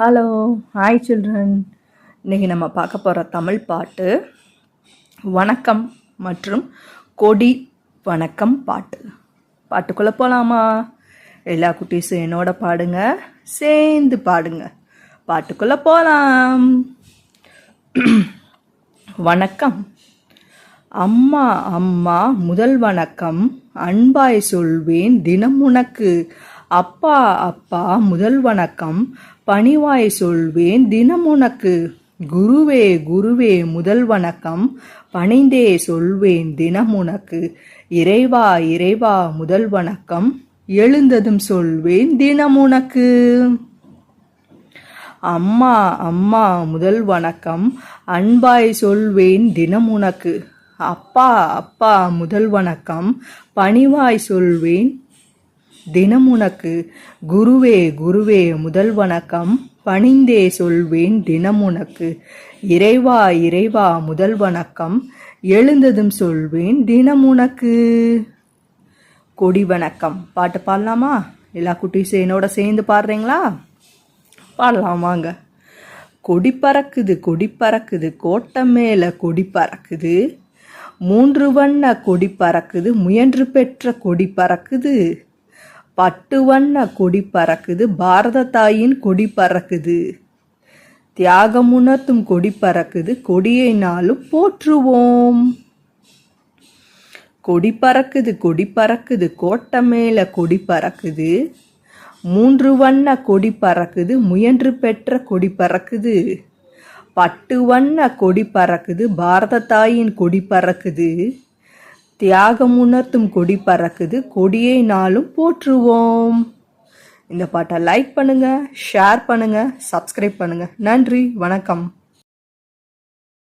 Hello, hi children. இன்றைக்கி நம்ம பார்க்க போகிற தமிழ் பாட்டு வணக்கம் மற்றும் கொடி வணக்கம் பாட்டு. பாட்டுக்குள்ளே போகலாமா? எல்லா குட்டீஸும் என்னோட பாடுங்க, சேர்ந்து பாடுங்க. பாட்டுக்குள்ளே போகலாம். வணக்கம். அம்மா அம்மா முதல் வணக்கம், அன்பாய் சொல்வேன் தினம் உனக்கு. அப்பா அப்பா முதல் வணக்கம், பணிவாய் சொல்வேன் தினம் உனக்கு. குருவே குருவே முதல் வணக்கம், பணிந்தே சொல்வேன் தினம் உனக்கு. இறைவா இறைவா முதல் வணக்கம், எழுந்ததும் சொல்வேன் தினம் உனக்கு. அம்மா அம்மா முதல் வணக்கம், அன்பாய் சொல்வேன் தினம் உனக்கு. அப்பா அப்பா முதல் வணக்கம், பணிவாய் சொல்வேன் தினம் உனக்கு. குருவே குருவே முதல் வணக்கம், பணிந்தே சொல்வேன் தினம் உனக்கு. இறைவா இறைவா முதல் வணக்கம், எழுந்ததும் சொல்வேன் தினம் உனக்கு. கொடி வணக்கம் பாட்டு பாடலாமா? எல்லா குட்டீஸும் என்னோட சேர்ந்து பாடுறீங்களா? பாடலாம் வாங்க. கொடி பறக்குது கொடி பறக்குது, கோட்டம் மேல கொடி பறக்குது. 3 வண்ண கொடி பறக்குது, முயன்று பெற்ற கொடி பறக்குது. 10 வண்ண கொடி பறக்குது, பாரத தாயின் கொடி பறக்குது. தியாகம் உணர்த்தும் கொடி பறக்குது, கொடியை நாளும் போற்றுவோம். கொடி பறக்குது கோட்டம் மேல கொடி பறக்குது. 3 வண்ண கொடி பறக்குது, முயன்று பெற்ற கொடி பறக்குது. 10 வண்ண கொடி பறக்குது, பாரத தாயின் கொடி பறக்குது. தியாகம் உணர்த்தும் கொடி பறக்குது, கொடியை நாளும் போற்றுவோம். இந்த பாட்டை லைக் பண்ணுங்க, ஷேர் பண்ணுங்க, சப்ஸ்கிரைப் பண்ணுங்க. நன்றி, வணக்கம்.